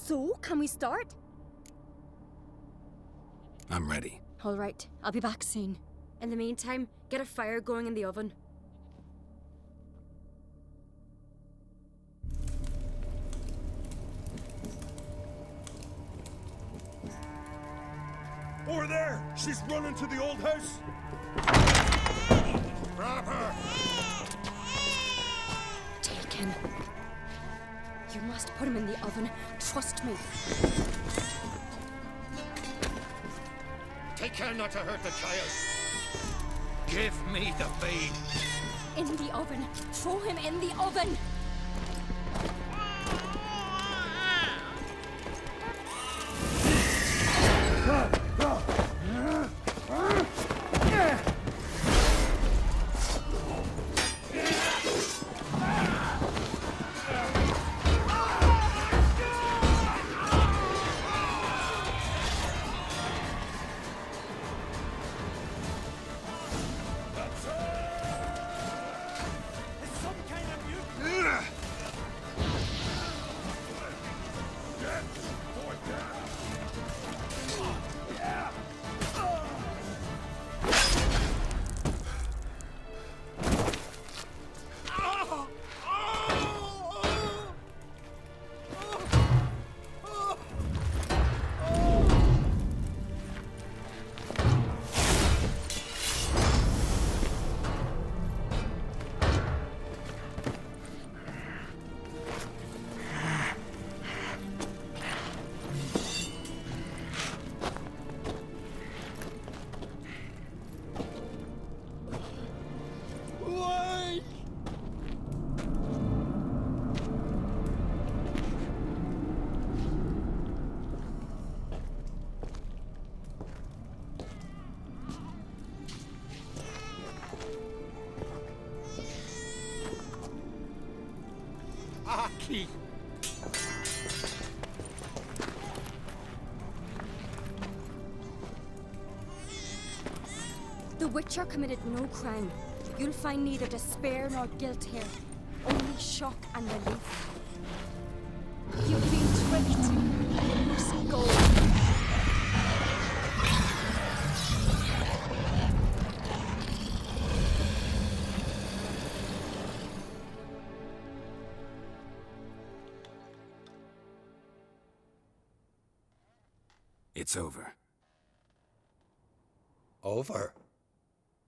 So, can we start? I'm ready. All right, I'll be back soon. In the meantime, get a fire going in the oven. Over there! She's running to the old house! Grab her! Taken. You must put him in the oven. Trust me. Take care not to hurt the child. Give me the babe. In the oven. Throw him in the oven. Aki! The Witcher committed no crime. You'll find neither despair nor guilt here. Only shock and relief. You've been tricked. You must go. It's over. Over?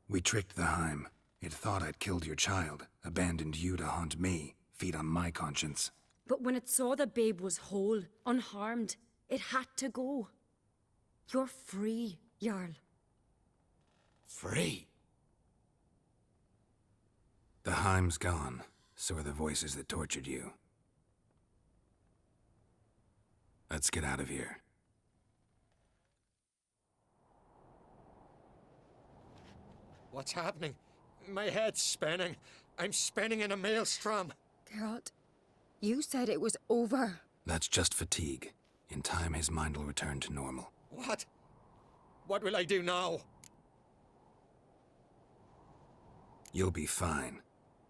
We tricked the Heim. It thought I'd killed your child, abandoned you to haunt me, feed on my conscience. But when it saw the babe was whole, unharmed, it had to go. You're free, Jarl. Free? The Heim's gone, so are the voices that tortured you. Let's get out of here. What's happening? My head's spinning. I'm spinning in a maelstrom. Geralt, you said it was over. That's just fatigue. In time, his mind will return to normal. What? What will I do now? You'll be fine.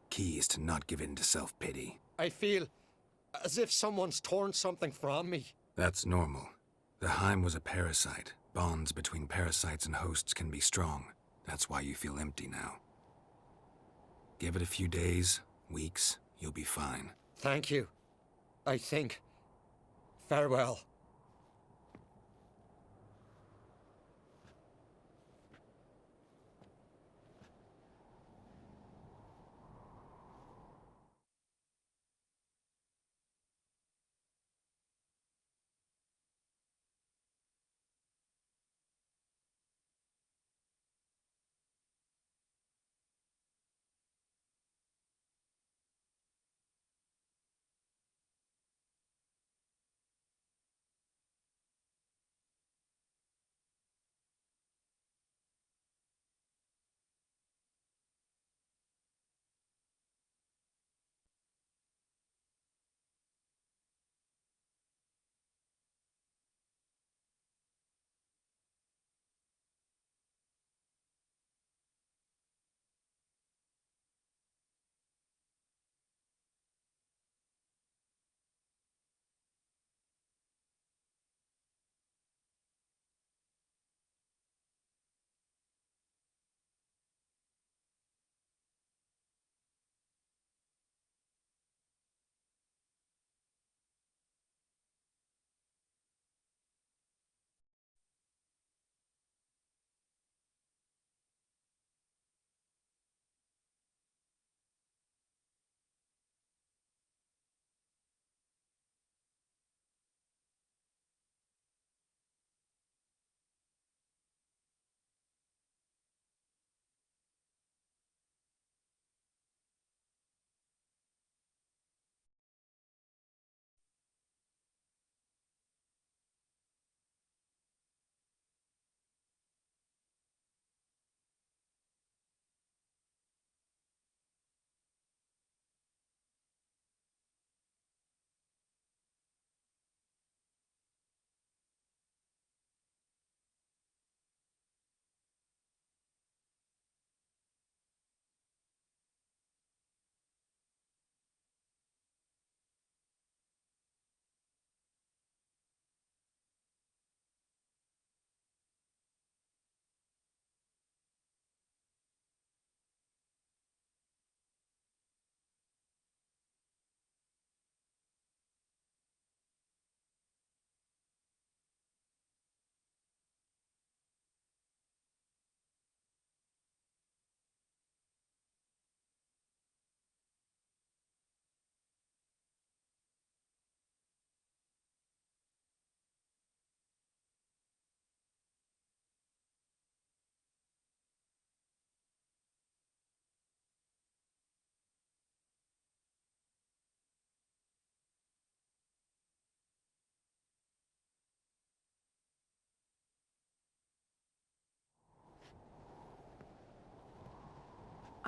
Key is to not give in to self-pity. I feel as if someone's torn something from me. That's normal. The Heim was a parasite. Bonds between parasites and hosts can be strong. That's why you feel empty now. Give it a few days, weeks, you'll be fine. Thank you. I think. Farewell.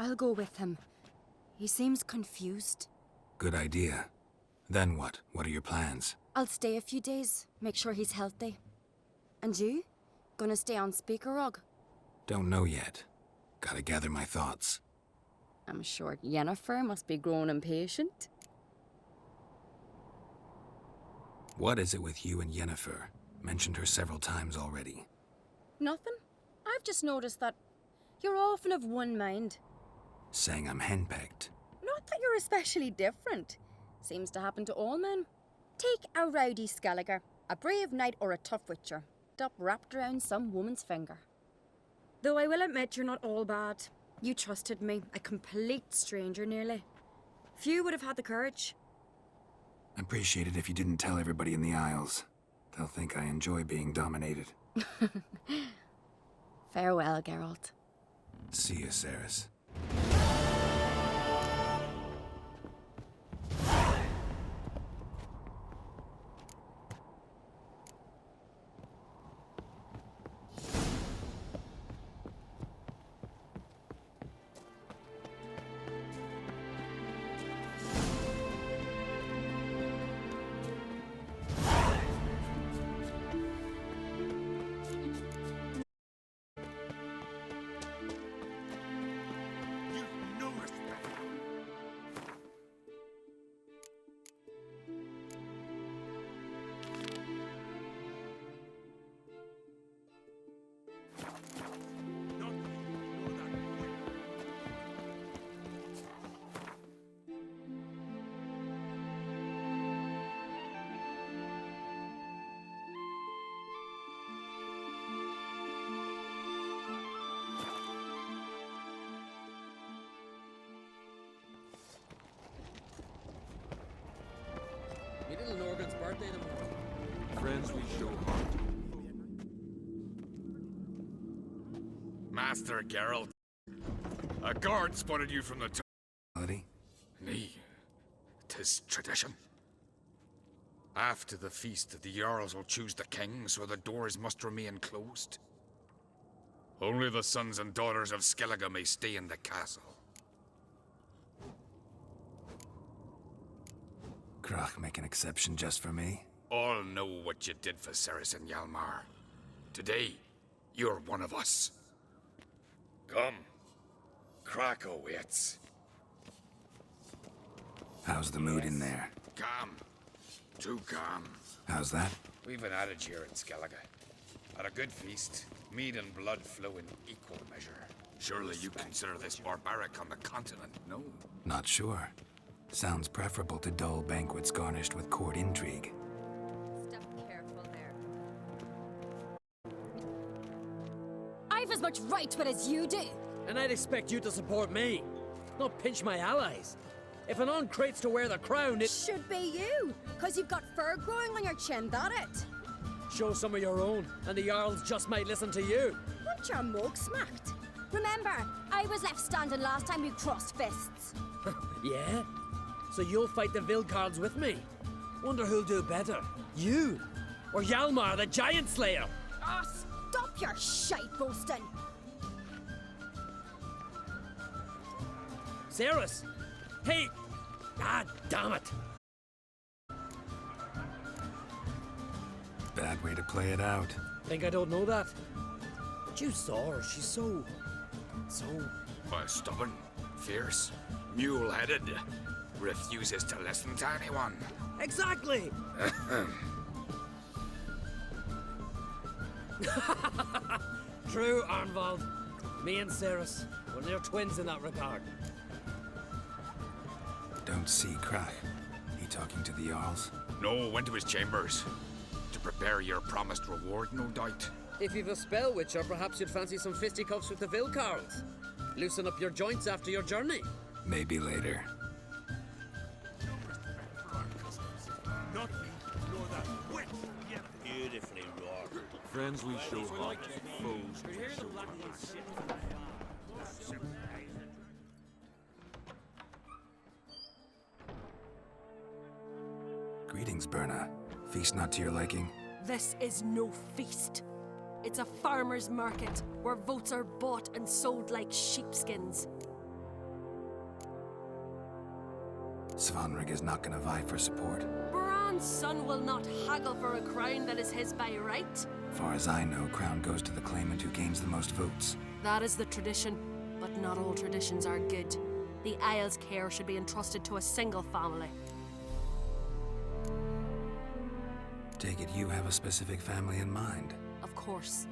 I'll go with him. He seems confused. Good idea. Then what? What are your plans? I'll stay a few days, make sure he's healthy. And you? Gonna stay on Speaker Rog? Don't know yet. Gotta gather my thoughts. I'm sure Yennefer must be growing impatient. What is it with you and Yennefer? Mentioned her several times already. Nothing. I've just noticed that you're often of one mind. Saying I'm henpecked. Not that you're especially different. Seems to happen to all men. Take a rowdy Skelliger, a brave knight or a tough witcher. Up wrapped around some woman's finger. Though I will admit you're not all bad. You trusted me, a complete stranger nearly. Few would have had the courage. I'd appreciate it if you didn't tell everybody in the Isles. They'll think I enjoy being dominated. Farewell, Geralt. See you, Cerys. Me little Norgan's birthday tomorrow. Friends we show heart. Master Geralt, a guard spotted you from the top. Melody? Me, 'tis tradition. After the feast, the Jarls will choose the king, so the doors must remain closed. Only the sons and daughters of Skellige may stay in the castle. Crach make an exception just for me? All know what you did for Cerys and Hjalmar. Today, you're one of us. Come. Krakow waits. How's the mood in there? Calm. Too calm. How's that? We've an adage here in Skellige. At a good feast, mead and blood flow in equal measure. Surely you consider this barbaric on the continent, no? Not sure. Sounds preferable to dull banquets garnished with court intrigue. Step careful there. I've as much right to it as you do. And I'd expect you to support me, not pinch my allies. If an uncrate's to wear the crown, it Should be you, because you've got fur growing on your chin, that it. show some of your own, and the Jarls just might listen to you. Want your mug smacked? Remember, I was left standing last time we crossed fists. Yeah? So you'll fight the Vilcards with me? Wonder who'll do better, you or Hjalmar the Giant Slayer? Ah, stop your shite boasting. Cerys! Hey! Ah, damn it! Bad way to play it out. Think I don't know that? But you saw her, she's so... Why, stubborn, fierce, mule-headed, refuses to listen to anyone. Exactly! True, Arnvald. Me and Cerys, we're near twins in that regard. Don't see Crach. He talking to the Jarls? No, went to his chambers. To prepare your promised reward, no doubt. If you've a spell witcher, perhaps you'd fancy some fisticuffs with the Vilcarls. Loosen up your joints after your journey. Maybe later. Beautifully wrought. Friends we show heart. Foes we show heart. Greetings, Berna. Feast not to your liking? This is no feast. It's a farmer's market where votes are bought and sold like sheepskins. Svanrig is not gonna vie for support. Bran's son will not haggle for a crown that is his by right. Far as I know, crown goes to the claimant who gains the most votes. That is the tradition, but not all traditions are good. The Isle's care should be entrusted to a single family. Take it you have a specific family in mind. Of course.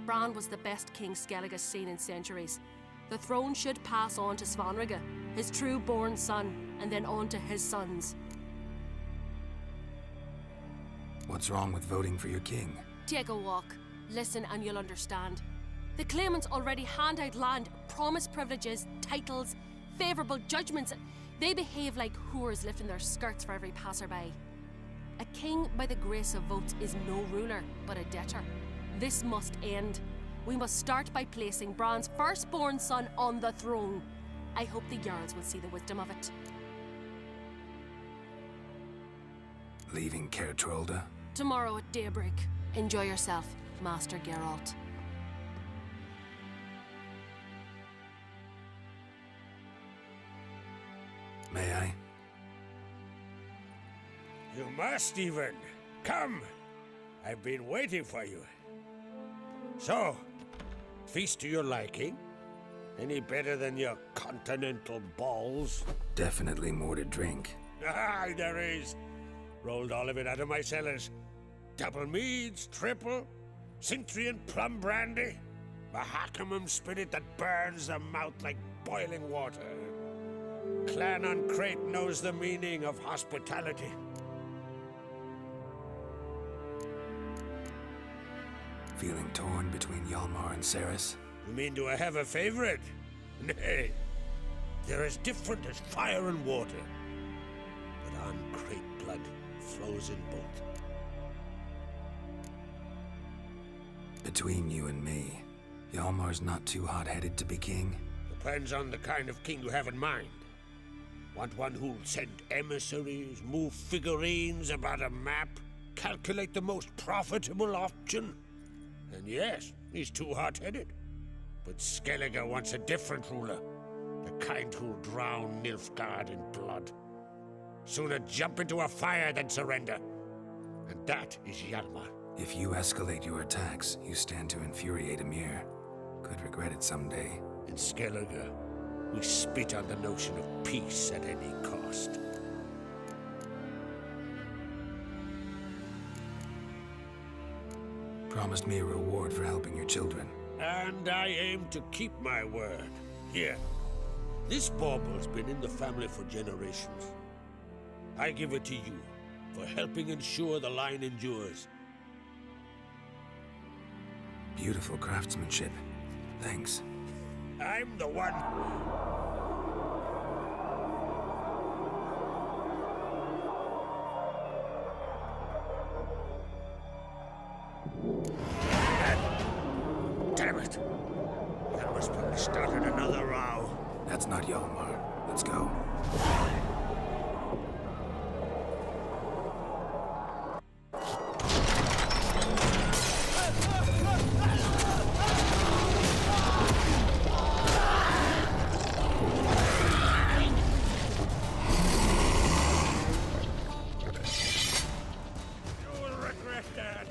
Bran was the best king Skellig has seen in centuries. The throne should pass on to Svanrige, his true-born son, and then on to his sons. What's wrong with voting for your king? Take a walk. Listen and you'll understand. The claimants already hand out land, promise privileges, titles, favourable judgments. They behave like whores lifting their skirts for every passerby. A king by the grace of votes is no ruler, but a debtor. This must end. We must start by placing Bran's firstborn son on the throne. I hope the Jarls will see the wisdom of it. Leaving Caer Trolda? Tomorrow at daybreak. Enjoy yourself, Master Geralt. May I? You must, Stephen. Come. I've been waiting for you. So, feast to your liking? Any better than your continental balls? Definitely more to drink. Aye, there is. Rolled all of it out of my cellars. Double meads, triple, Cintrian plum brandy, Mahakimum spirit that burns the mouth like boiling water. Clan on Crate knows the meaning of hospitality. Feeling torn between Hjalmar and Cerys? You mean, do I have a favorite? Nay. They're as different as fire and water. But on Crate blood flows in both. Between you and me, Hjalmar's not too hot-headed to be king. Depends on the kind of king you have in mind. Want one who'll send emissaries, move figurines about a map, calculate the most profitable option? And yes, he's too hot-headed. But Skellige wants a different ruler. The kind who'll drown Nilfgaard in blood. Sooner jump into a fire than surrender. And that is Hjalmar. If you escalate your attacks, you stand to infuriate Emir. Could regret it someday. In Skellige, we spit on the notion of peace at any cost. Promised me a reward for helping your children. And I aim to keep my word. Here. This bauble's been in the family for generations. I give it to you for helping ensure the line endures. Beautiful craftsmanship. Thanks. I'm the one. Damn it! That must probably started another row. That's not Hjalmar. Let's go. You will regret that.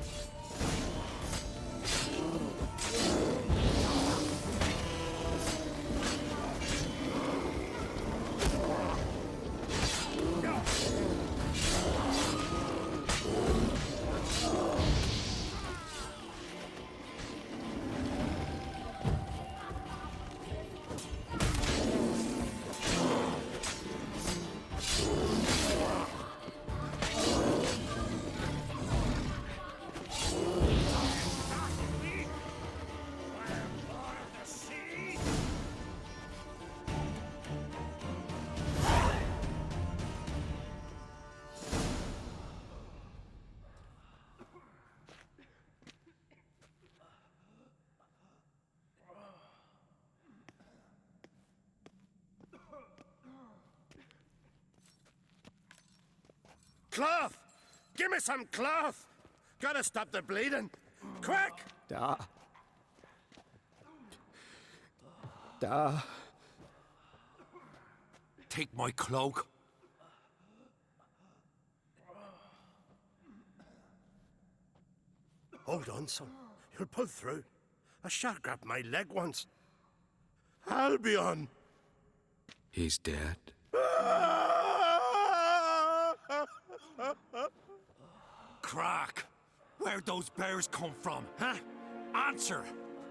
Cloth! Give me some cloth! Gotta stop the bleeding. Quick! Take my cloak. Hold on, son. You'll pull through. A shark grabbed my leg once. Albion! He's dead. Crack! Where'd those bears come from, huh? Answer!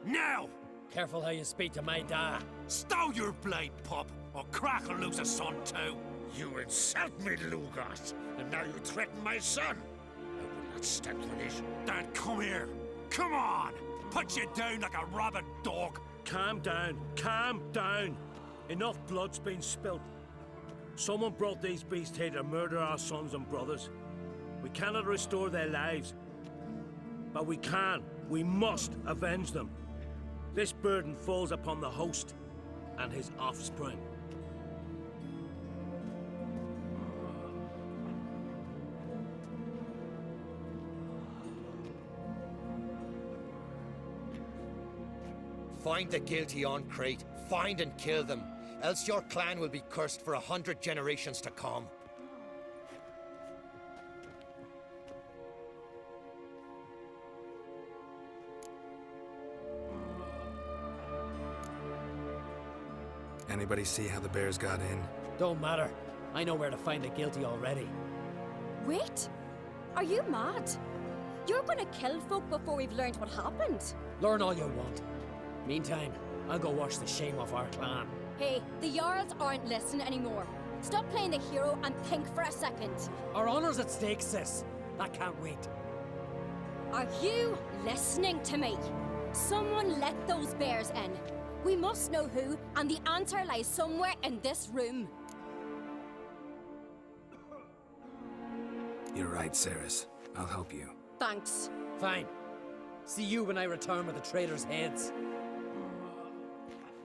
Now! Careful how you speak to my da. Stow your blade, pup, or Crack will lose a son too. You insult me, Lugos, and now you threaten my son. I will not stand for this. Then come here. Come on! Put you down like a rabid dog. Calm down. Calm down. Enough blood's been spilt. Someone brought these beasts here to murder our sons and brothers. We cannot restore their lives. But we can. We must avenge them. This burden falls upon the host and his offspring. Find the guilty on Crate. Find and kill them. Else your clan will be cursed for 100 generations to come. Anybody see how the bears got in? Don't matter. I know where to find the guilty already. Wait! Are you mad? You're gonna kill folk before we've learned what happened. Learn all you want. Meantime, I'll go wash the shame off our clan. Hey, the Jarls aren't listening anymore. Stop playing the hero and think for a second. Our honor's at stake, sis. That can't wait. Are you listening to me? Someone let those bears in. We must know who, and the answer lies somewhere in this room. You're right, Ceres. I'll help you. Thanks. Fine. See you when I return with the traitors' heads.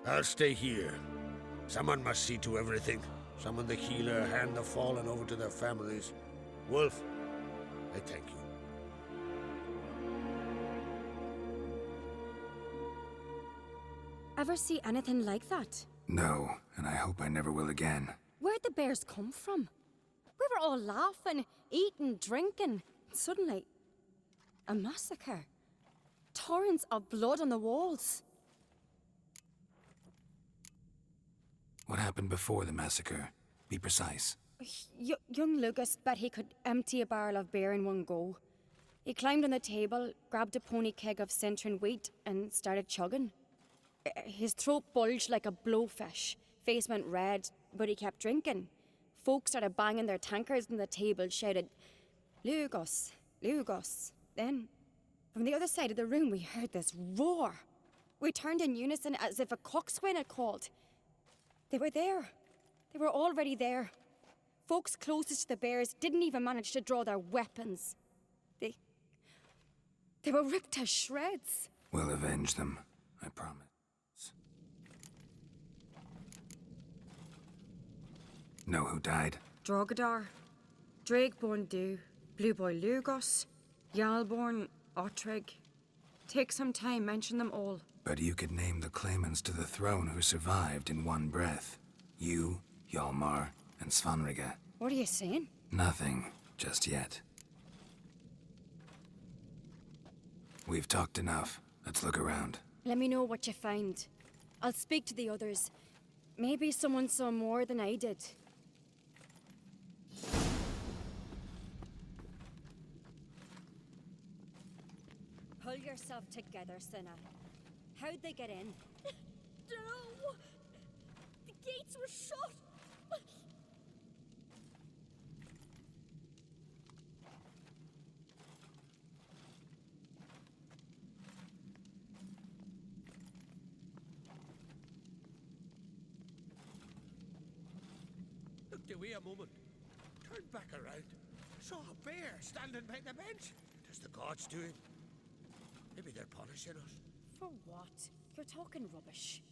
I'll stay here. Someone must see to everything. Summon the healer, hand the fallen over to their families. Wolf, I thank you. Ever see anything like that? No, and I hope I never will again. Where'd the bears come from? We were all laughing, eating, drinking. Suddenly, a massacre. Torrents of blood on the walls. What happened before the massacre? Be precise. Young Lucas bet he could empty a barrel of beer in one go. He climbed on the table, grabbed a pony keg of Cintron wheat, and started chugging. His throat bulged like a blowfish. Face went red, but he kept drinking. Folks started banging their tankards on the table, shouted, "Lugos, Lugos." Then, from the other side of the room, we heard this roar. We turned in unison as if a coxswain had called. They were there. They were already there. Folks closest to the bears didn't even manage to draw their weapons. They were ripped to shreds. We'll avenge them, I promise. Know who died? Drogadar, Drakeborn Du, Blue Boy Lugos, Yalborn, Ottrig. Take some time, mention them all. But you could name the claimants to the throne who survived in one breath. You, Hjalmar, and Svanrige. What are you saying? Nothing, just yet. We've talked enough. Let's look around. Let me know what you find. I'll speak to the others. Maybe someone saw more than I did. Pull yourself together, Cinna. How'd they get in? No! The gates were shut! Look, do we a moment. Turned back around. Saw a bear standing by the bench. Does the gods do it? Maybe they're punishing us. For what? You're talking rubbish.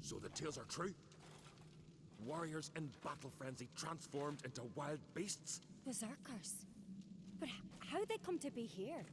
So the tales are true? Warriors in battle frenzy transformed into wild beasts? Berserkers. But how'd they come to be here?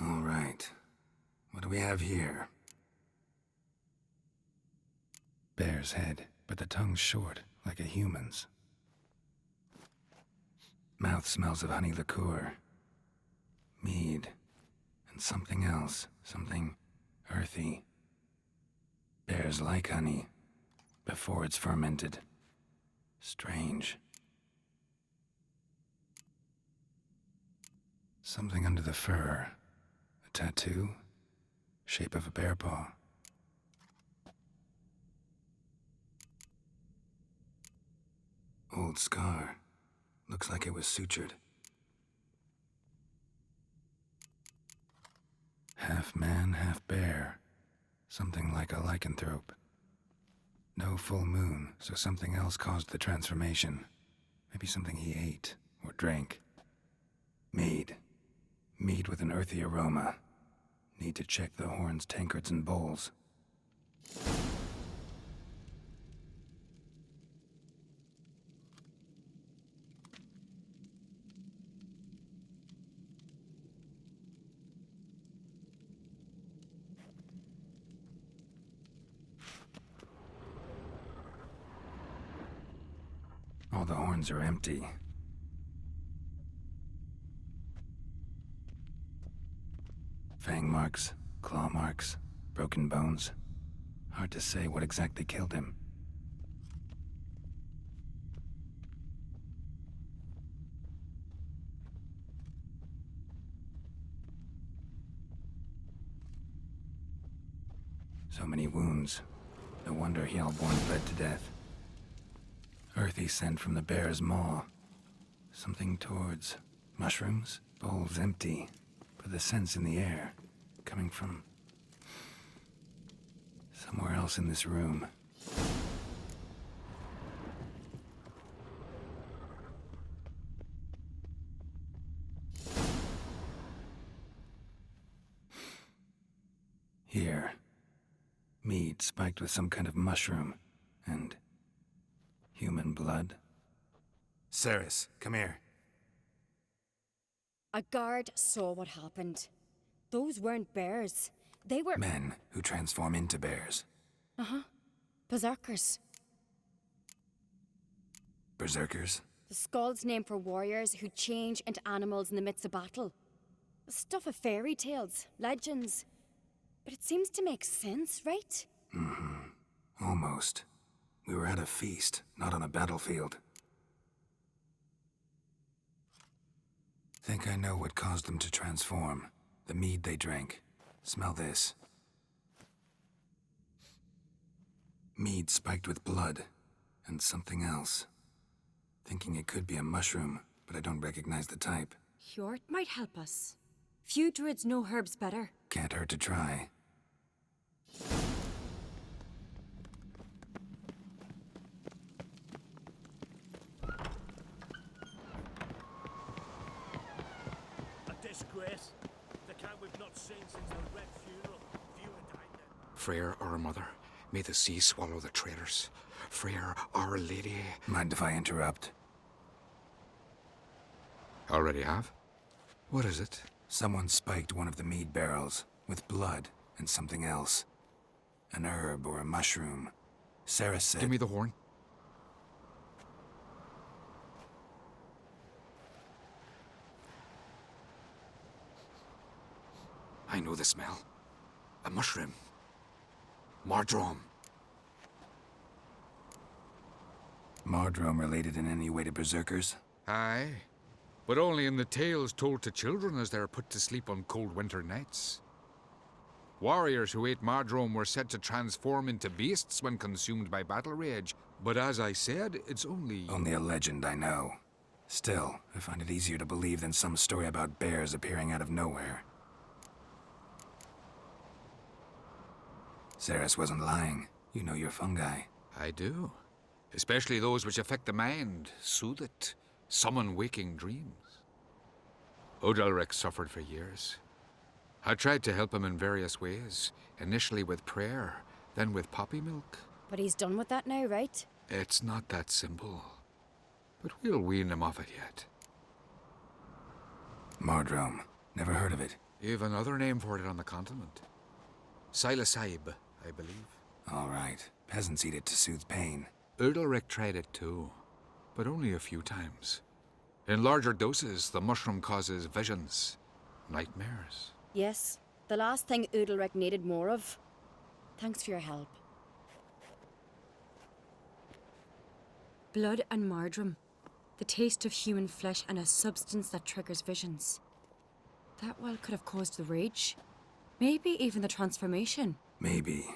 All right. What do we have here? Bear's head, but the tongue's short, like a human's. Mouth smells of honey liqueur. Mead. And something else. Something earthy. Bears like honey. Before it's fermented. Strange. Something under the fur. A tattoo? Shape of a bear paw. Old scar. Looks like it was sutured. Half man, half bear. Something like a lycanthrope. No full moon, so something else caused the transformation. Maybe something he ate or drank. Mead. Mead with an earthy aroma. Need to check the horns, tankards, and bowls. All the horns are empty. Fang marks, claw marks, broken bones. Hard to say what exactly killed him. So many wounds. No wonder Hjalborn bled to death. Earthy scent from the bear's maw. Something towards mushrooms? Bowls empty, but the scent's in the air. Coming from somewhere else in this room. spiked with some kind of mushroom. And human blood. Ceres, come here. A guard saw what happened. Those weren't bears. They were... Men who transform into bears. Uh-huh. Berserkers. Berserkers? The Skald's name for warriors who change into animals in the midst of battle. The stuff of fairy tales, legends. But it seems to make sense, right? Mm-hmm. Almost. We were at a feast, not on a battlefield. Think I know what caused them to transform. The mead they drank. Smell this. Mead spiked with blood. And something else. Thinking it could be a mushroom, but I don't recognize the type. Hjort might help us. Few druids know herbs better. Can't hurt to try. A disgrace. The cat we've not seen since the Red Funeral. Few had died then. Freyr, our mother, may the sea swallow the traitors. Freyr, our lady. Mind if I interrupt? Already have? What is it? Someone spiked one of the mead barrels with blood and something else. An herb or a mushroom. Sarah said... Give me the horn. I know the smell. A mushroom. Mardrome. Mardrome related in any way to berserkers? Aye. But only in the tales told to children as they are put to sleep on cold winter nights. Warriors who ate Mardrome were said to transform into beasts when consumed by battle rage. But as I said, it's only... Only a legend, I know. Still, I find it easier to believe than some story about bears appearing out of nowhere. Ceres wasn't lying. You know your fungi. I do. Especially those which affect the mind, soothe it, summon waking dreams. Odalric suffered for years. I tried to help him in various ways, initially with prayer, then with poppy milk. But he's done with that now, right? It's not that simple. But we'll wean him off it yet. Mardrome. Never heard of it. You've another name for it on the continent. Silasaib, I believe. All right. Peasants eat it to soothe pain. Odalric tried it too, but only a few times. In larger doses, the mushroom causes visions, nightmares. Yes, the last thing Udalric needed more of. Thanks for your help. Blood and Mardrome. The taste of human flesh and a substance that triggers visions. That well could have caused the rage. Maybe even the transformation. Maybe.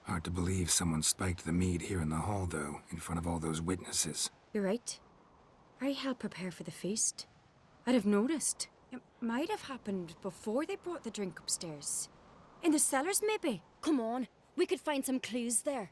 Hard to believe someone spiked the mead here in the hall, though, in front of all those witnesses. You're right. I helped prepare for the feast. I'd have noticed. It might have happened before they brought the drink upstairs. In the cellars, maybe. Come on, we could find some clues there.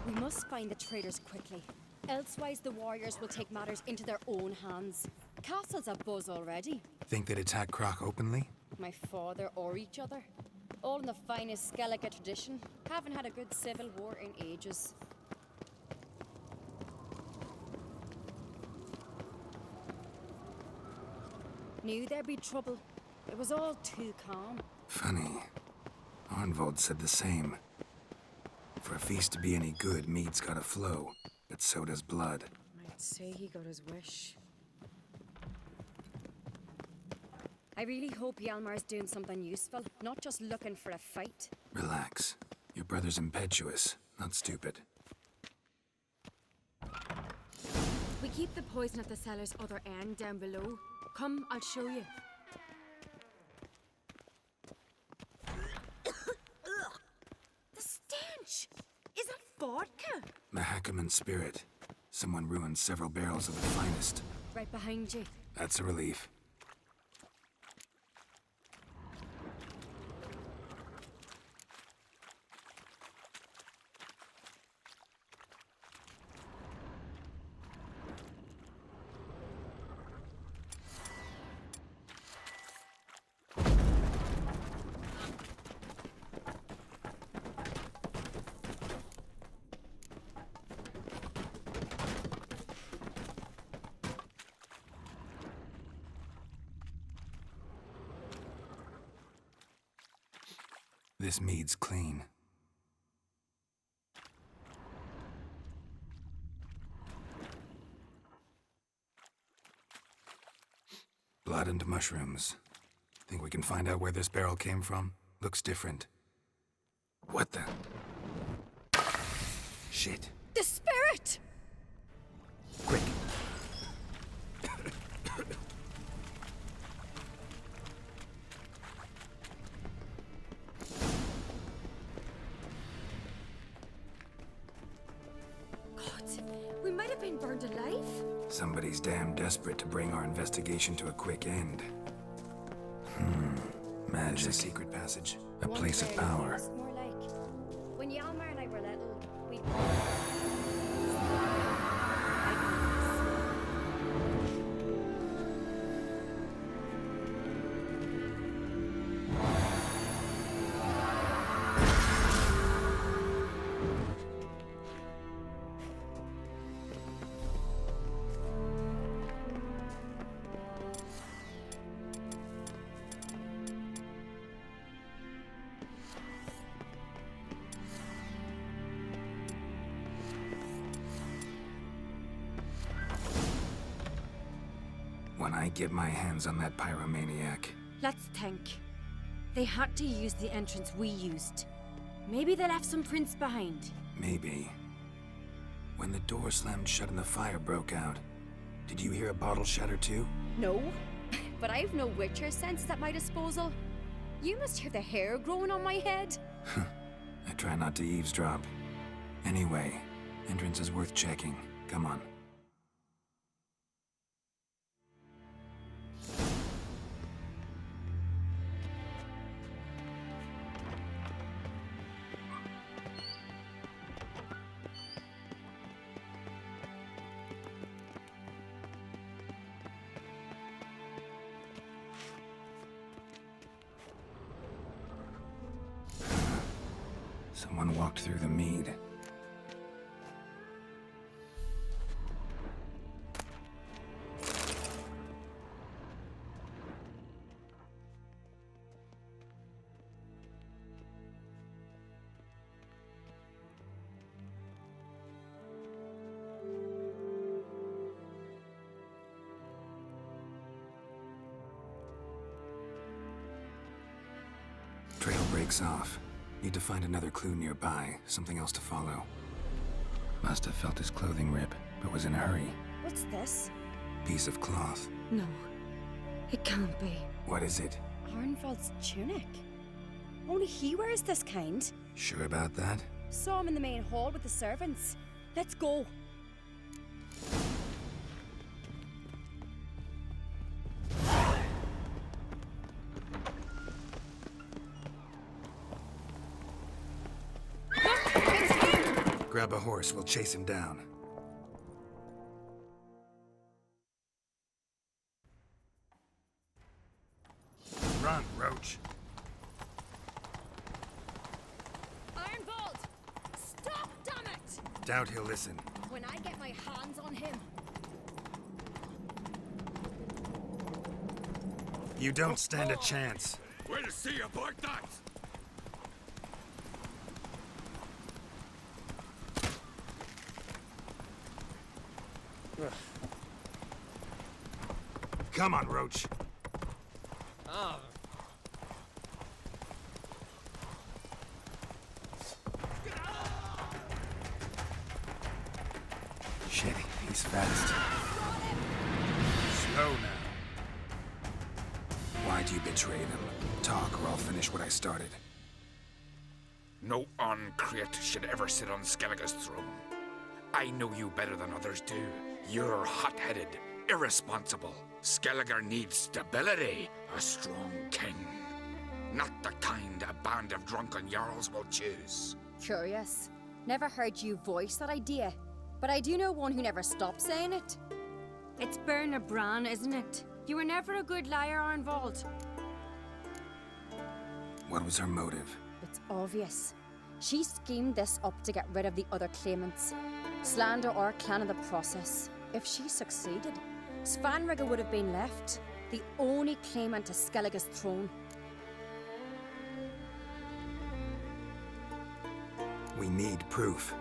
We must find the traitors quickly. Elsewise, the warriors will take matters into their own hands. Castle's a buzz already. Think they'd attack Croc openly? My father or each other. All in the finest Skellige tradition. Haven't had a good civil war in ages. Knew there'd be trouble. It was all too calm. Funny. Arnvold said the same. For a feast to be any good, mead's gotta flow, but so does blood. I'd say he got his wish. I really hope Hjalmar's doing something useful, not just looking for a fight. Relax. Your brother's impetuous, not stupid. We keep the poison at the cellar's other end down below. Come, I'll show you. The stench! Is that vodka? Mahakaman spirit. Someone ruined several barrels of the finest. Right behind you. That's a relief. This mead's clean. Blood and mushrooms. Think we can find out where this barrel came from? Looks different. What the? Shit. The spirit! Quick. God, we might have been burned alive. Somebody's damn desperate to bring our investigation to a quick end. Magic. A secret passage. A place of power. More like when Yalmar and I were little, we. When I get my hands on that pyromaniac. Let's think. They had to use the entrance we used. Maybe they left some prints behind. Maybe. When the door slammed shut and the fire broke out, did you hear a bottle shatter too? No, but I've no Witcher sense at my disposal. You must hear the hair growing on my head. I try not to eavesdrop. Anyway, entrance is worth checking. Come on. Someone walked through the mead. Trail breaks off. Need to find another clue nearby, something else to follow. Must have felt his clothing rip, but was in a hurry. What's this? Piece of cloth. No, it can't be. What is it? Arnvald's tunic. Only he wears this kind. Sure about that? Saw him in the main hall with the servants. Let's go. Grab a horse, we'll chase him down. Run, Roach. Ironbolt! Stop, damn it! Doubt he'll listen. When I get my hands on him. You don't stand a chance. We'll see about that! Come on, Roach. Oh. Shit, he's fast. Slow now. Why'd you betray them? Talk or I'll finish what I started. No Uncreate should ever sit on Skellige's throne. I know you better than others do. You're hot-headed, irresponsible. Skellige needs stability, a strong king. Not the kind a band of drunken jarls will choose. Curious. Never heard you voice that idea, but I do know one who never stopped saying it. It's Berna Bran, isn't it? You were never a good liar, Arnvald. What was her motive? It's obvious. She schemed this up to get rid of the other claimants. Slander our clan in the process. If she succeeded, Svanrige would have been left, the only claimant to Skellige's throne. We need proof.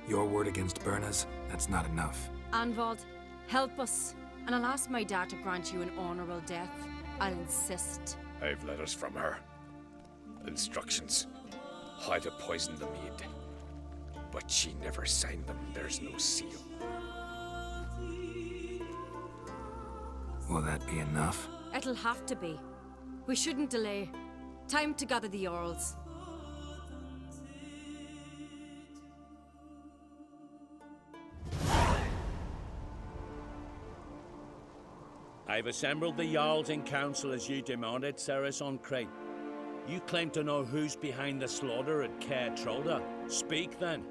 Your word against Berna's, that's not enough. Arnvald, help us, and I'll ask my dad to grant you an honourable death. I'll insist. I've letters from her. Instructions. How to poison the maid. But she never signed them. There's no seal. Will that be enough? It'll have to be. We shouldn't delay. Time to gather the Jarls. I've assembled the Jarls in council as you demanded, Cerys on Crate. You claim to know who's behind the slaughter at Caer Trolda. Speak then.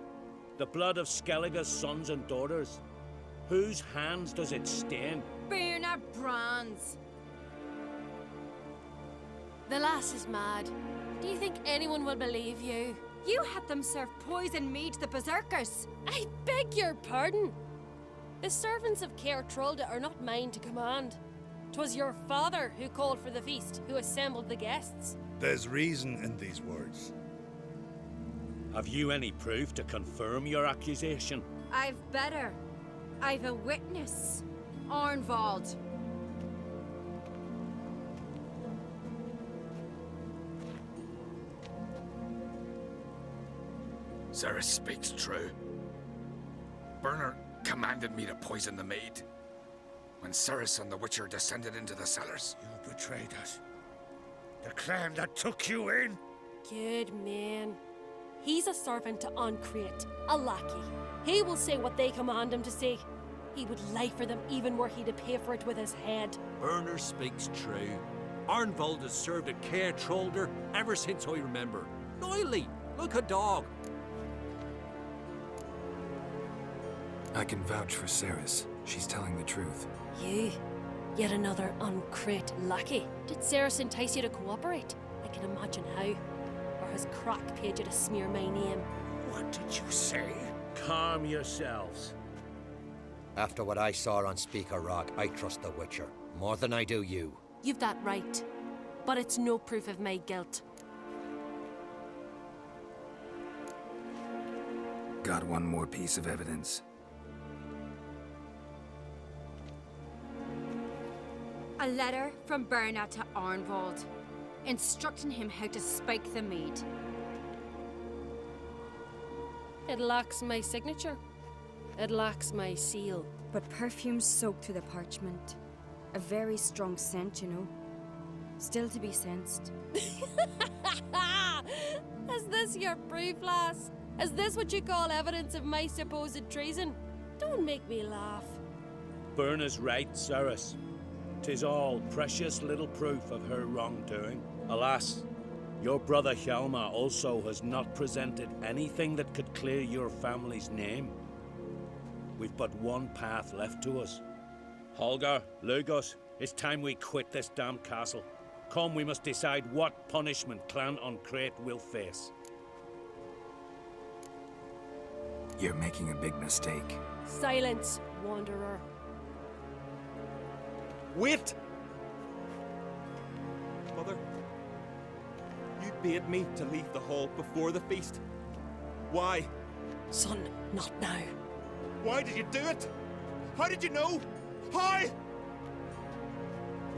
The blood of Skellige's sons and daughters. Whose hands does it stain? Berna Brands. The lass is mad. Do you think anyone will believe you? You had them serve poison mead to the berserkers. I beg your pardon. The servants of Caer Trolda are not mine to command. 'Twas your father who called for the feast, who assembled the guests. There's reason in these words. Have you any proof to confirm your accusation? I've better. I've a witness. Arnvald. Cerys speaks true. Berna commanded me to poison the maid. When Cerys and the Witcher descended into the cellars. You betrayed us. The clan that took you in. Good man. He's a servant to Ancrate, a lackey. He will say what they command him to say. He would lie for them even were he to pay for it with his head. Berner speaks true. Arnvald has served at Caer Trolder ever since I remember. Noily, look a dog. I can vouch for Cerys. She's telling the truth. You? Yet another Ancrate lackey. Did Cerys entice you to cooperate? I can imagine how. Or has Crack paid you to smear my name? What did you say? Calm yourselves. After what I saw on Speaker Rock, I trust the Witcher. More than I do you. You've that right. But it's no proof of my guilt. Got one more piece of evidence. A letter from Berna to Arnvald, instructing him how to spike the mead. It lacks my signature. It lacks my seal. But perfume soaked through the parchment. A very strong scent, you know. Still to be sensed. Is this your proof, lass? Is this what you call evidence of my supposed treason? Don't make me laugh. Berna's right, Cerys. 'Tis all precious little proof of her wrongdoing. Alas, your brother Hjalmar also has not presented anything that could clear your family's name. We've but one path left to us. Holger, Lugos, it's time we quit this damn castle. Come, we must decide what punishment Clan Ancrate will face. You're making a big mistake. Silence, wanderer. Wait! Mother, you bade me to leave the hall before the feast. Why? Son, not now. Why did you do it? How did you know? How?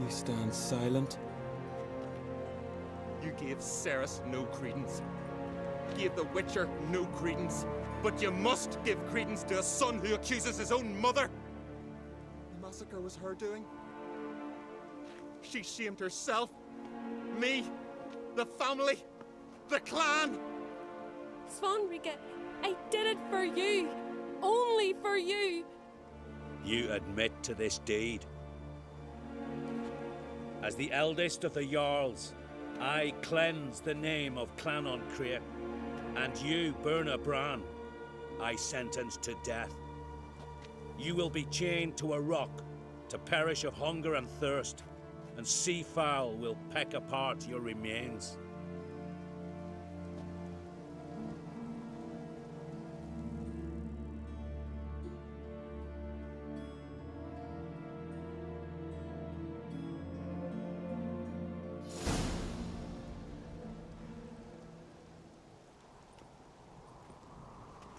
You stand silent. You gave Cerys no credence. Gave the Witcher no credence. But you must give credence to a son who accuses his own mother. The massacre was her doing. She shamed herself, me, the family, the clan. Svanrika, I did it for you. Only for you. You admit to this deed. As the eldest of the Jarls, I cleanse the name of Clan Ancrate, and you, Berna Bran, I sentence to death. You will be chained to a rock to perish of hunger and thirst, and sea fowl will peck apart your remains.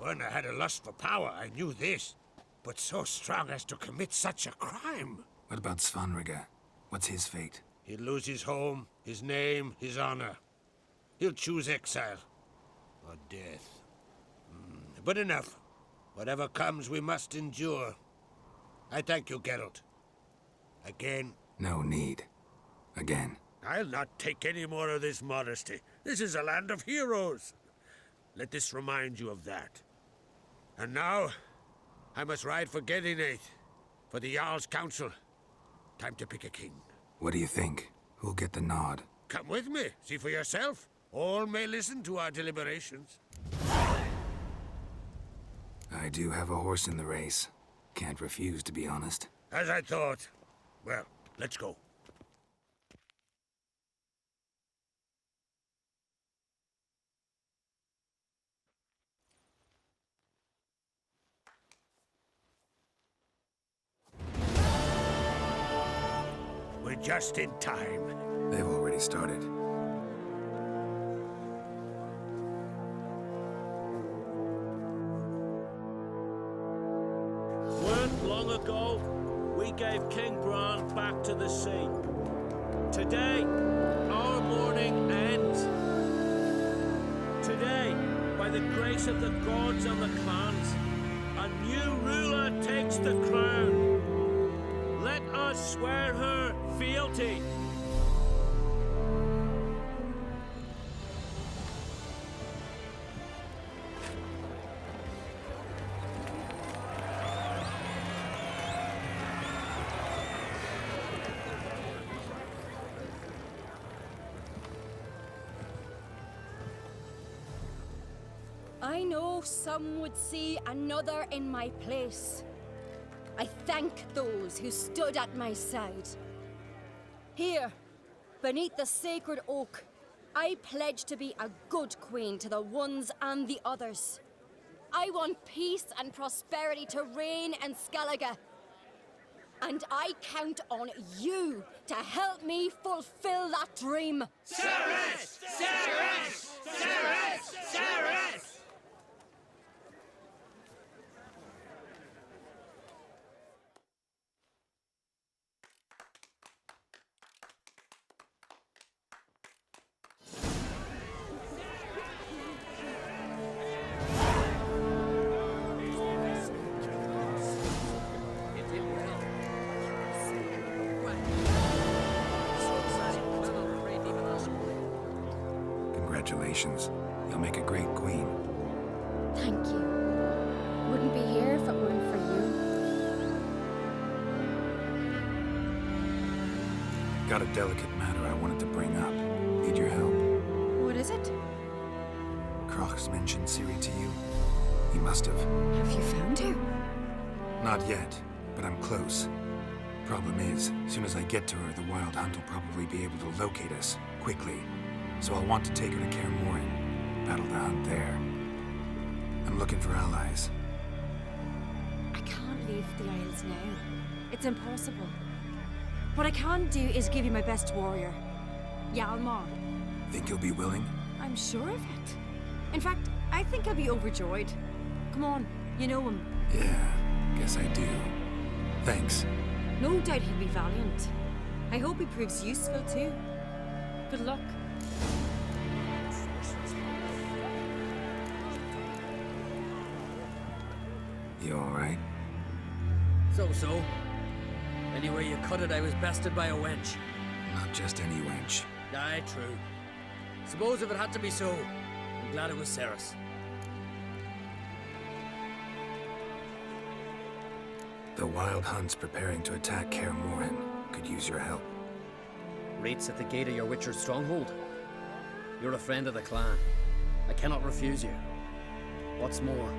When I had a lust for power, I knew this. But so strong as to commit such a crime. What about Svanrige? What's his fate? He'll lose his home, his name, his honor. He'll choose exile. Or death. But enough. Whatever comes, we must endure. I thank you, Geralt. Again. No need. Again. I'll not take any more of this modesty. This is a land of heroes. Let this remind you of that. And now, I must ride for Gedinate, for the Jarl's council. Time to pick a king. What do you think? Who'll get the nod? Come with me, see for yourself. All may listen to our deliberations. I do have a horse in the race. Can't refuse, to be honest. As I thought. Well, let's go. We're just in time. They've already started. Weren't long ago, we gave King Bran back to the sea. Today, our mourning ends. Today, by the grace of the gods and the clans, a new ruler takes the crown. Let us swear her fealty. I know some would see another in my place. I thank those who stood at my side. Here, beneath the sacred oak, I pledge to be a good queen to the ones and the others. I want peace and prosperity to reign in Skellige. And I count on you to help me fulfill that dream. Cerys! Cerys! Cerys! Cerys! Congratulations. You'll make a great queen. Thank you. Wouldn't be here if it weren't for you. Got a delicate matter I wanted to bring up. Need your help. What is it? Croc's mentioned Ciri to you? He must have. Have you found her? Not yet, but I'm close. Problem is, as soon as I get to her, the Wild Hunt will probably be able to locate us, quickly. So I'll want to take her to Kaer Morhen, battle the hunt there. I'm looking for allies. I can't leave the Isles now. It's impossible. What I can do is give you my best warrior, Hjalmar. Think you'll be willing? I'm sure of it. In fact, I think I'll be overjoyed. Come on, you know him. Yeah, guess I do. Thanks. No doubt he'll be valiant. I hope he proves useful too. Good luck. You alright? So. Anyway you cut it, I was bested by a wench. Not just any wench. Aye, true. Suppose if it had to be so, I'm glad it was Cerys. The Wild Hunt's preparing to attack Kaer Morhen. Could use your help. Rates at the gate of your Witcher's stronghold. You're a friend of the clan. I cannot refuse you. What's more,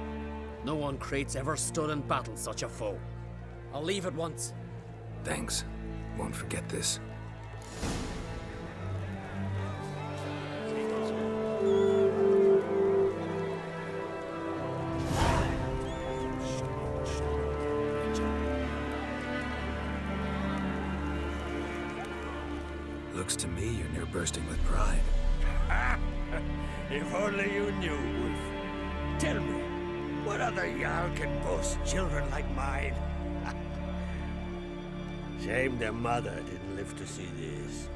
no one Crate's ever stood in battle such a foe. I'll leave at once. Thanks. Won't forget this. Looks to me you're near bursting with pride. If only you knew, Wolf. Tell me, What other Jarl can boast children like mine? Shame their mother didn't live to see this.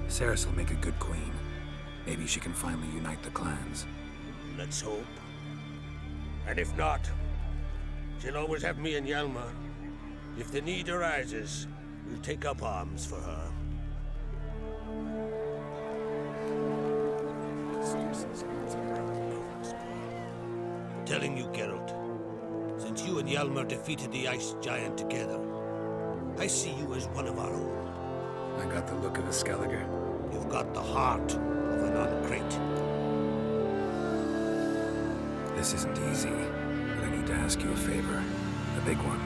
Ceres will make a good queen. Maybe she can finally unite the clans. Let's hope. And if not, she'll always have me and Hjalmar. If the need arises, we'll take up arms for her. Telling you, Geralt, since you and Hjalmar defeated the Ice Giant together, I see you as one of our own. I got the look of a Skelliger. You've got the heart of an Uncrate. This isn't easy, but I need to ask you a favor. A big one.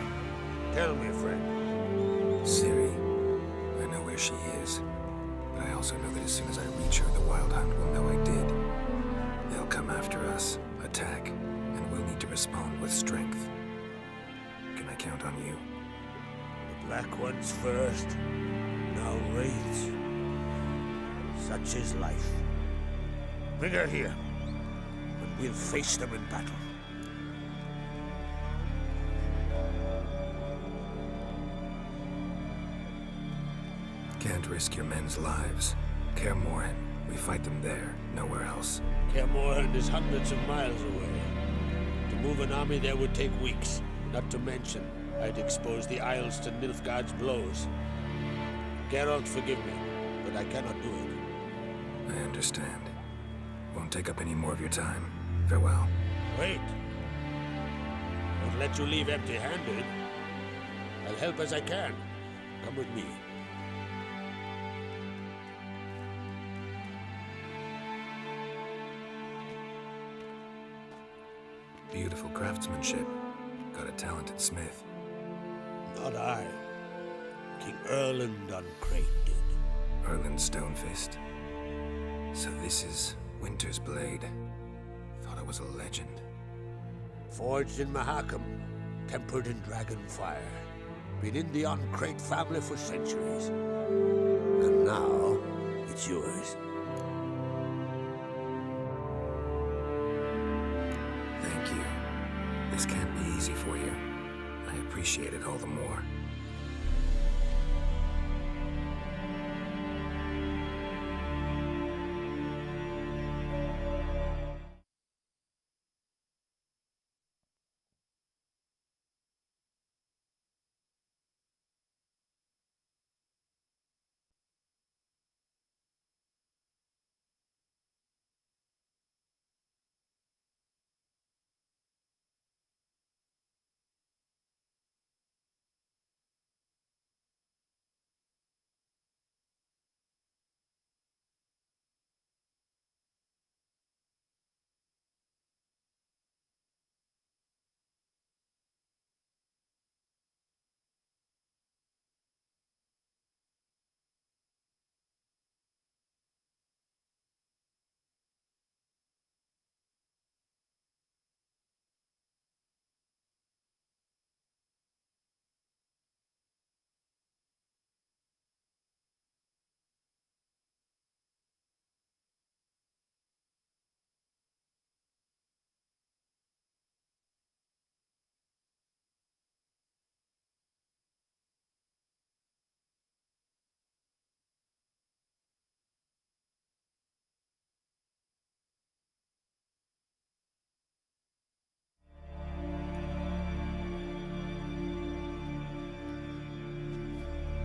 Tell me, friend. Ciri. I know where she is, but I also know that as soon as I reach her, the Wild Hunt will know I did. They'll come after us, attack, and we'll need to respond with strength. Can I count on you? The Black Ones first, now Wraiths. Such is life. Bring her here, and we'll face them in battle. Can't risk your men's lives. Kaer Morhen, we fight them there, nowhere else. Kaer Morhen is hundreds of miles away. To move an army there would take weeks. Not to mention, I'd expose the Isles to Nilfgaard's blows. Geralt, forgive me, but I cannot do it. I understand. Won't take up any more of your time. Farewell. Wait. Won't let you leave empty-handed. I'll help as I can. Come with me. Beautiful craftsmanship. Got a talented smith. Not I. King Erland Uncrate did. Erland Stonefist. So this is Winter's Blade. Thought I was a legend. Forged in Mahakam, tempered in dragon fire. Been in the Uncrate family for centuries. And now, it's yours. Thank you. This can't be easy for you. I appreciate it all the more.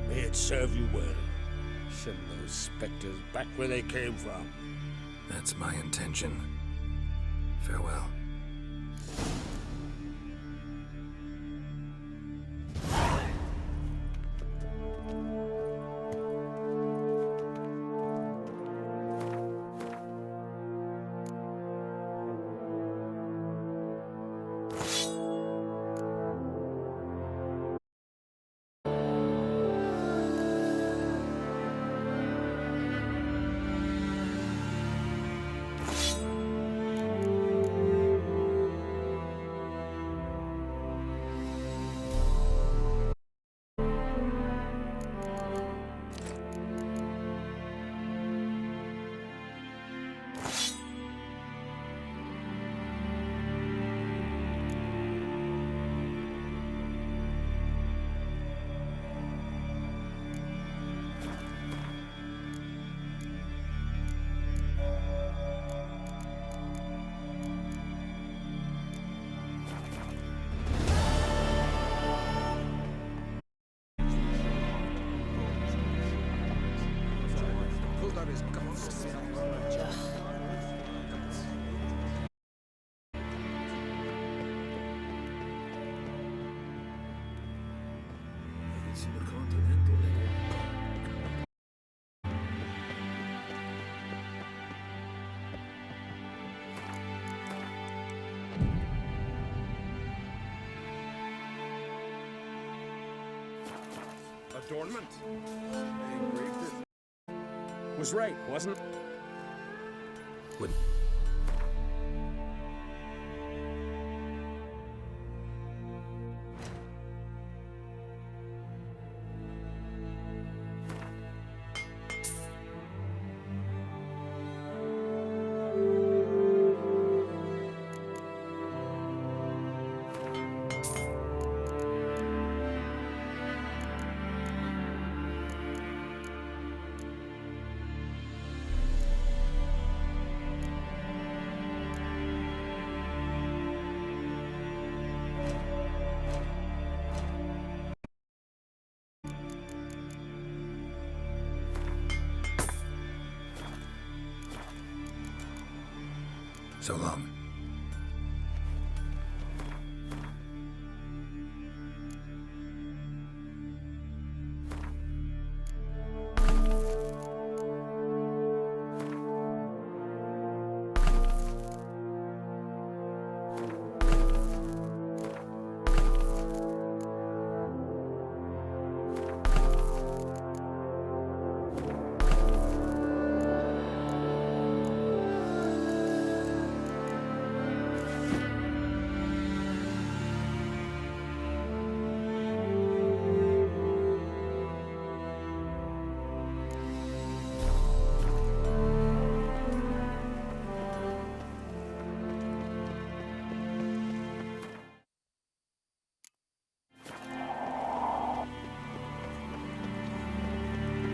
May it serve you well. Send those specters back where they came from. That's my intention. Farewell. Adornment. They engraved it. Was right, wasn't it? Wouldn't. So long.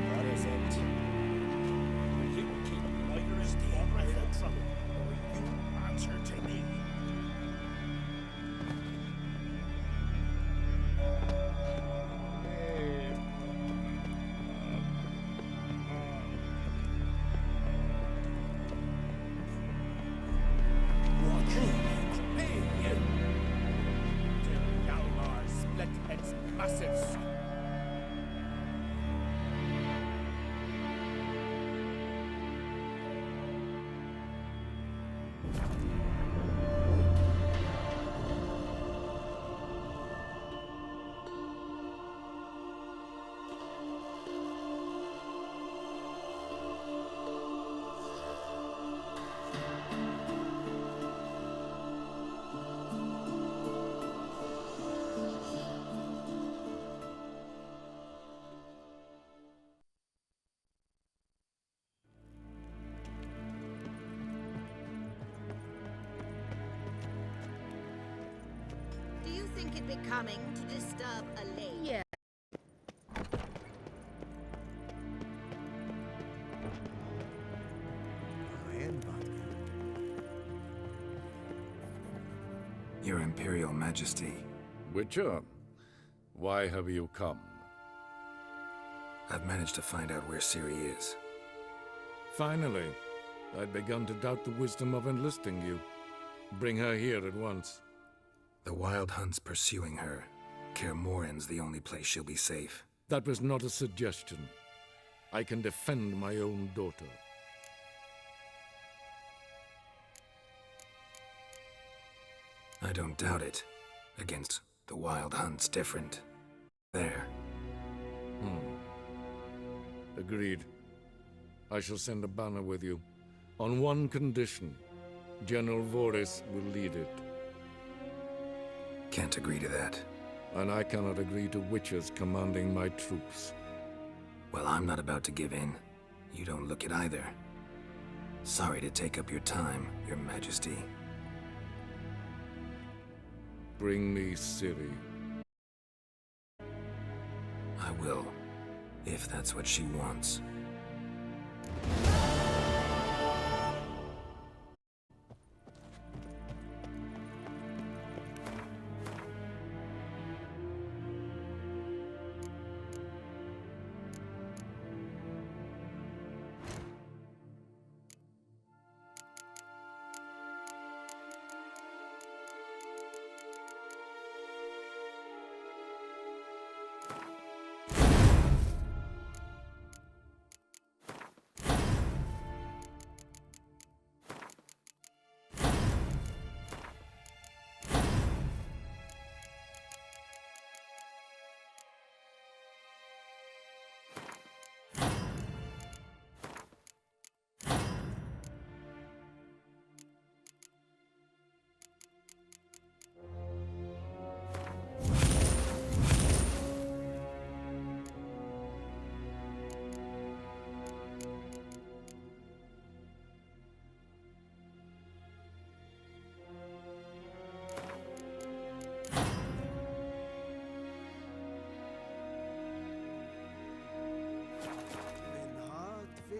What is it? You keep lawyers the right of trouble, or you answer to me. Yalmar split its massive sword. Do you think it becoming to disturb a lady? Yeah. Your Imperial Majesty, Witcher, why have you come? I've managed to find out where Ciri is. Finally, I'd begun to doubt the wisdom of enlisting you. Bring her here at once. The Wild Hunt's pursuing her. Kaer Morhen's the only place she'll be safe. That was not a suggestion. I can defend my own daughter. I don't doubt it. Against the Wild Hunt's different. There. Agreed. I shall send a banner with you. On one condition. General Voris will lead it. Can't agree to that. And I cannot agree to Witchers commanding my troops. Well, I'm not about to give in. You don't look it either. Sorry to take up your time, Your Majesty. Bring me Ciri. I will, if that's what she wants.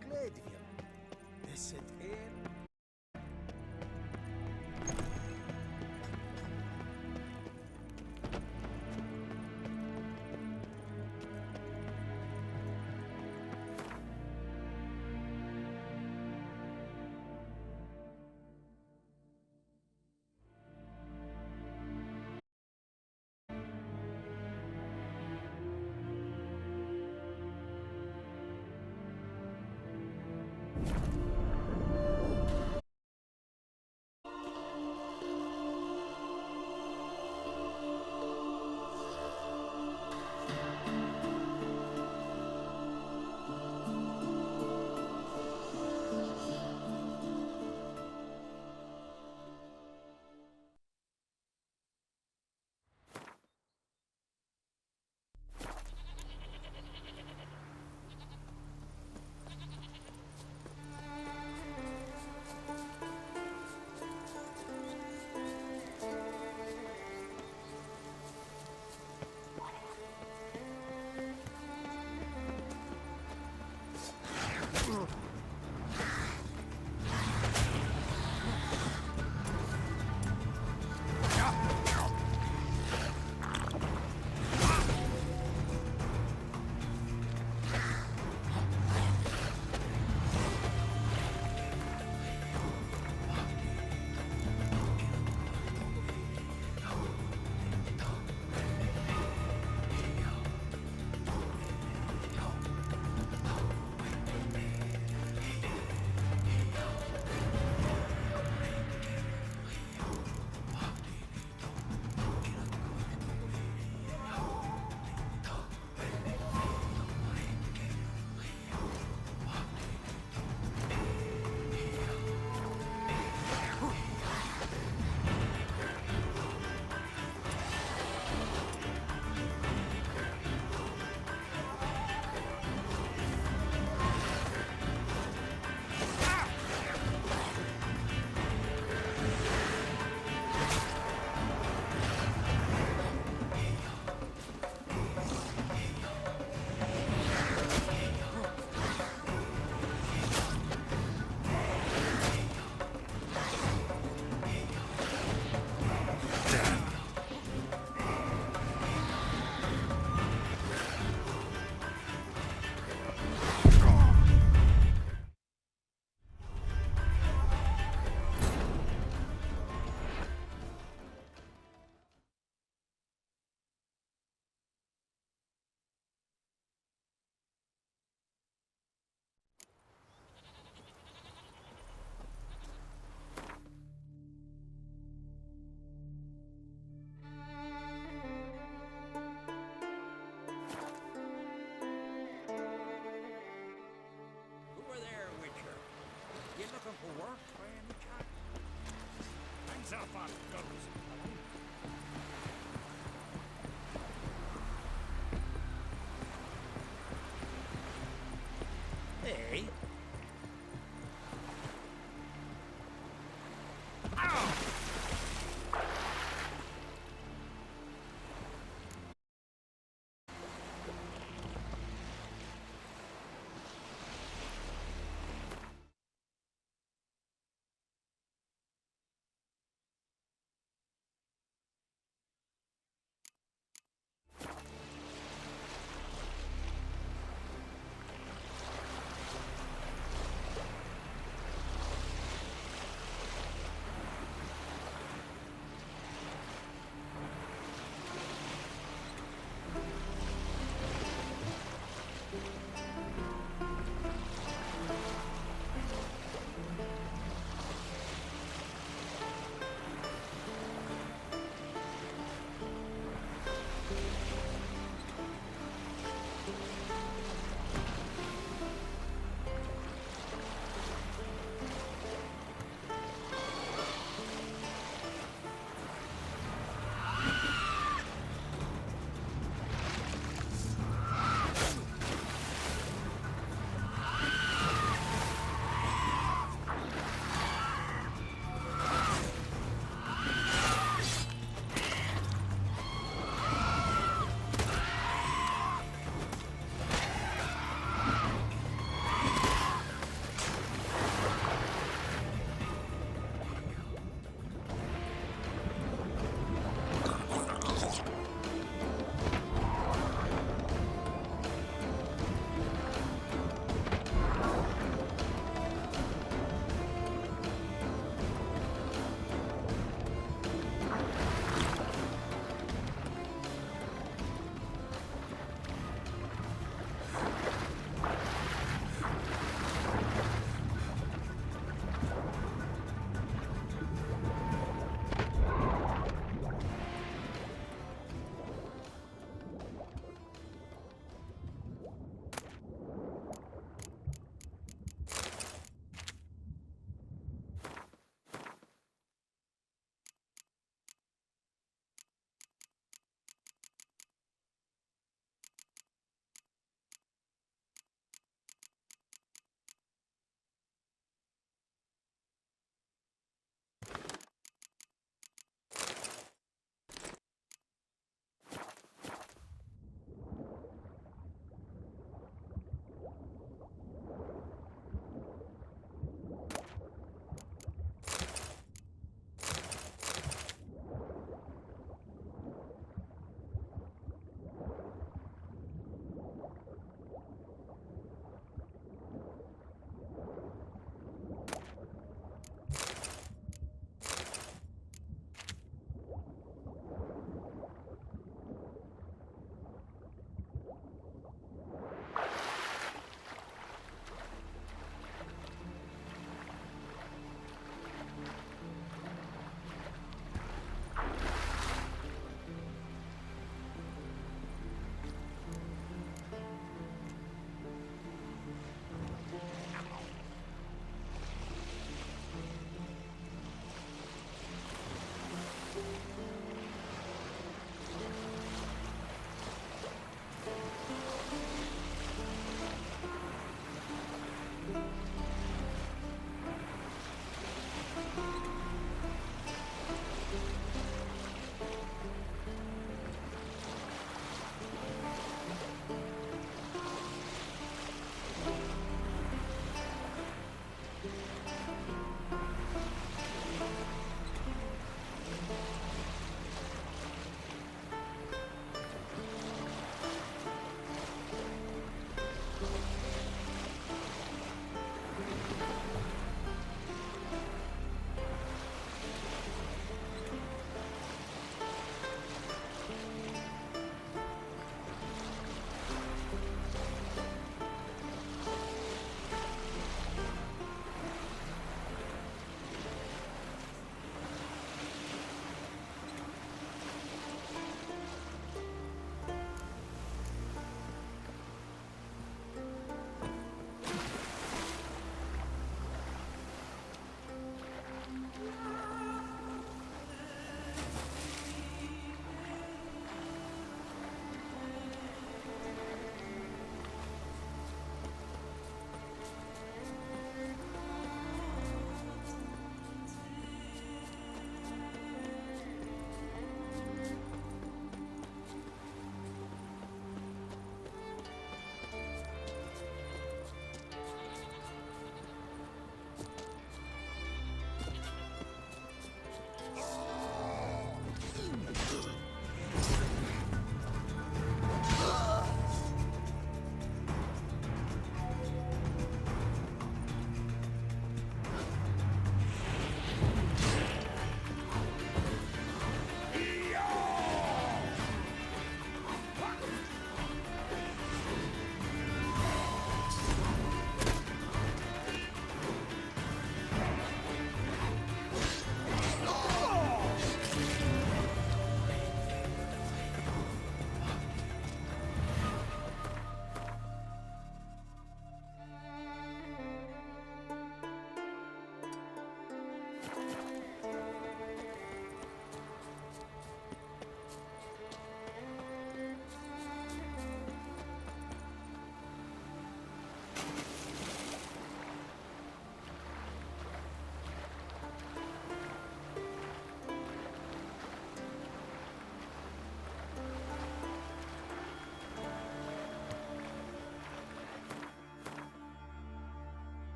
Gledville. Is it in? For work, by any chance? Hands up on goes. Hey,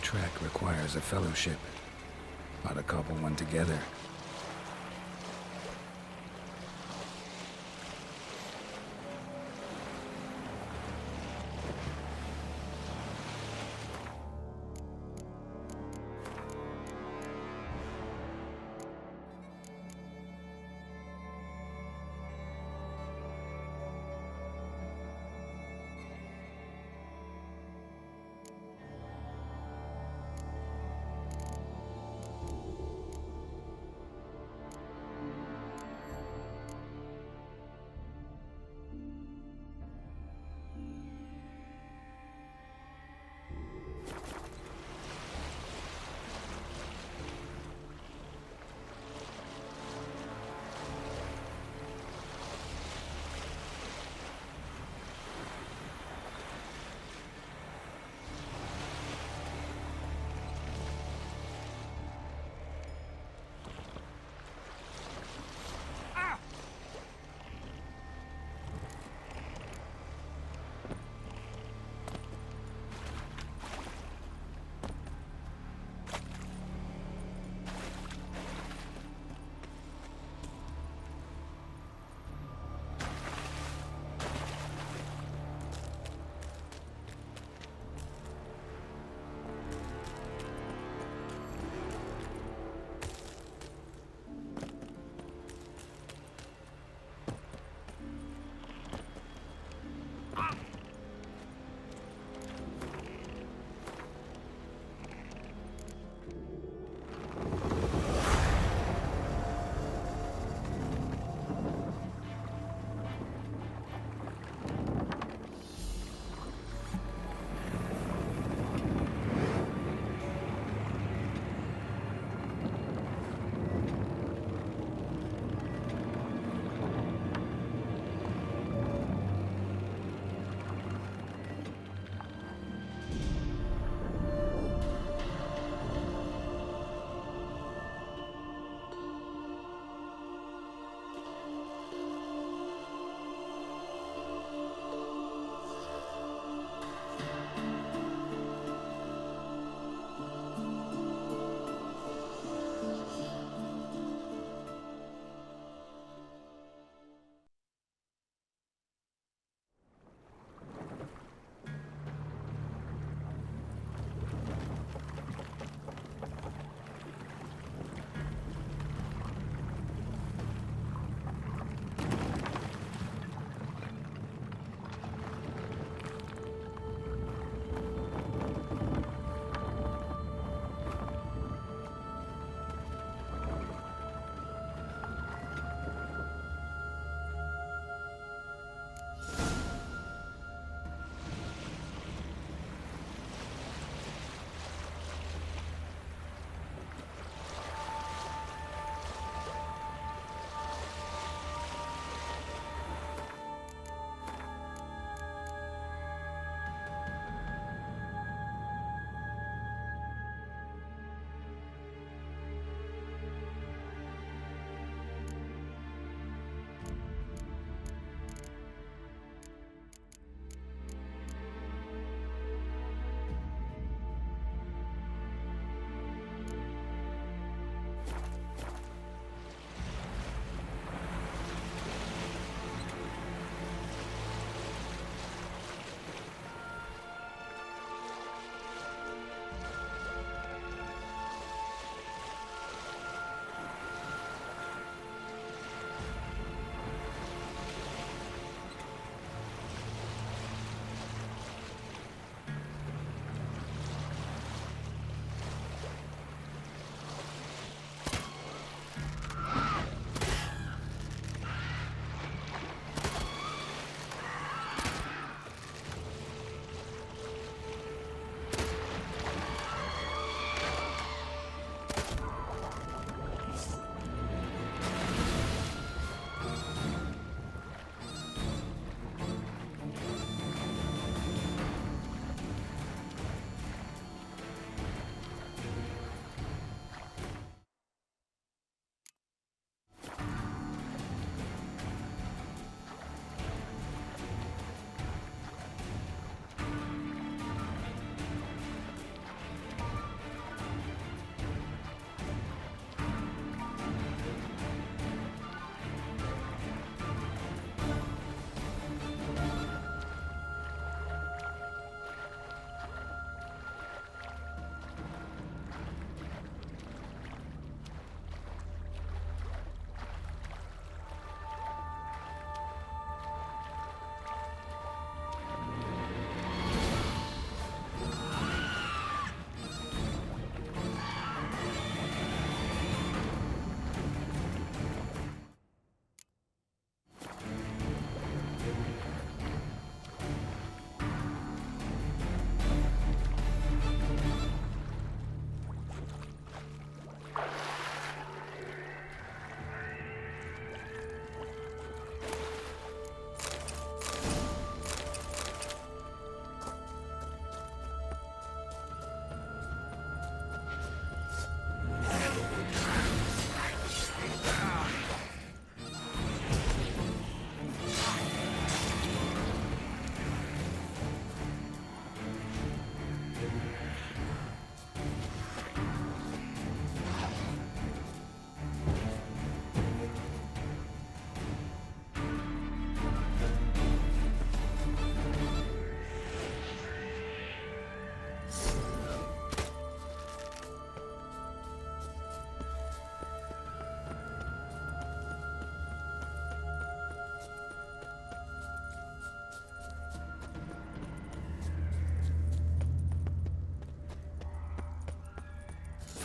trek requires a fellowship, not a couple one together.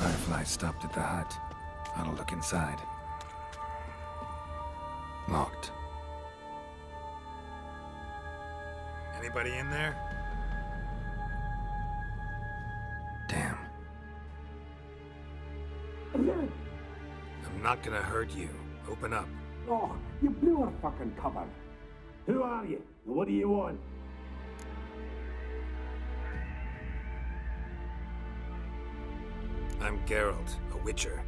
Firefly stopped at the hut. I'll look inside. Locked. Anybody in there? Damn. I'm not gonna hurt you. Open up. Oh, you blew our fucking cover. Who are you? And what do you want? I'm Geralt, a witcher.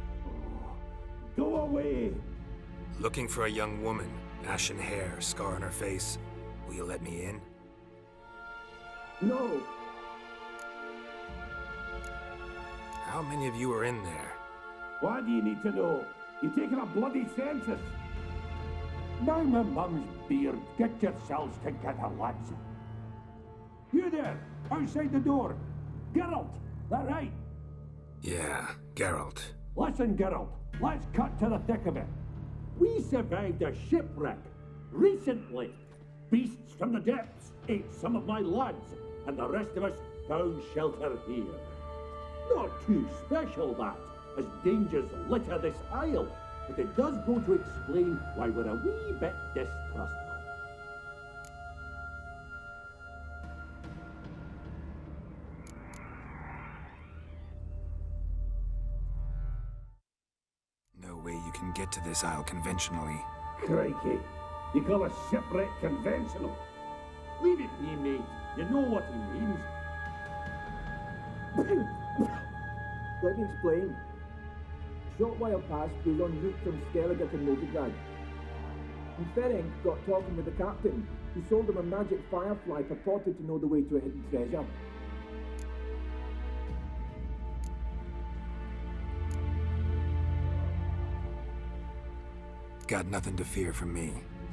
Go away! Looking for a young woman. Ashen hair, scar on her face. Will you let me in? No! How many of you are in there? Why do you need to know? You're taking a bloody census! Now my mum's beard, get yourselves together, lads. You there, outside the door. Geralt, that right? Yeah, Geralt. Listen, Geralt, let's cut to the thick of it. We survived a shipwreck recently. Beasts from the depths ate some of my lads, and the rest of us found shelter here. Not too special, that, as dangers litter this isle, but it does go to explain why we're a wee bit distrustful. No way you can get to this isle conventionally. Crikey, you call a shipwreck conventional? Leave it be, mate. You know what he means. Let me explain. A short while past, we was en route from Skellige to Novigrad. And Ferenc got talking with the captain, who sold him a magic firefly purported to know the way to a hidden treasure. Got nothing to fear from me.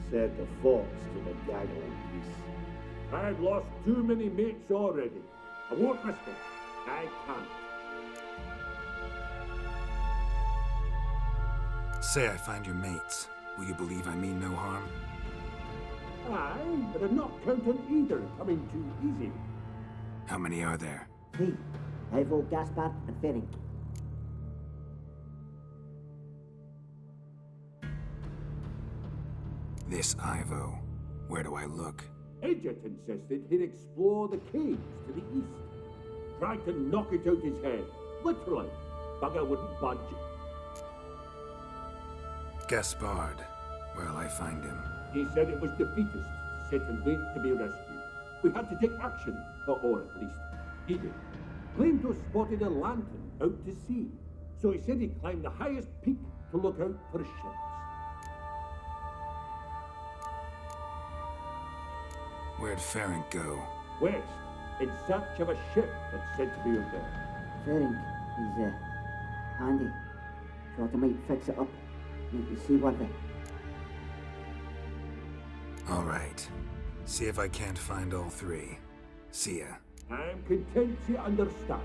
Said the fox to the gaggling geese. I've lost too many mates already. I won't risk it. I can't. Say I find your mates. Will you believe I mean no harm? Aye, but I'm not counting either coming too easy. How many are there? 3. Ivo, Gaspard, and Ferenc. This Ivo. Where do I look? Edget insisted he'd explore the caves to the east. Tried to knock it out his head. Literally. Bugger wouldn't budge. Gaspard. Where'll I find him? He said it was defeatist, sit and wait to be rescued. We had to take action, or at least he did. Claimed to have spotted a lantern out to sea, so he said he'd climb the highest peak to look out for ships. Where'd Ferenc go? West, in search of a ship that's said to be out there. Ferenc, he's, handy. Thought I might fix it up, make you seaworthy. All right. See if I can't find all 3. See ya. I'm content to understand.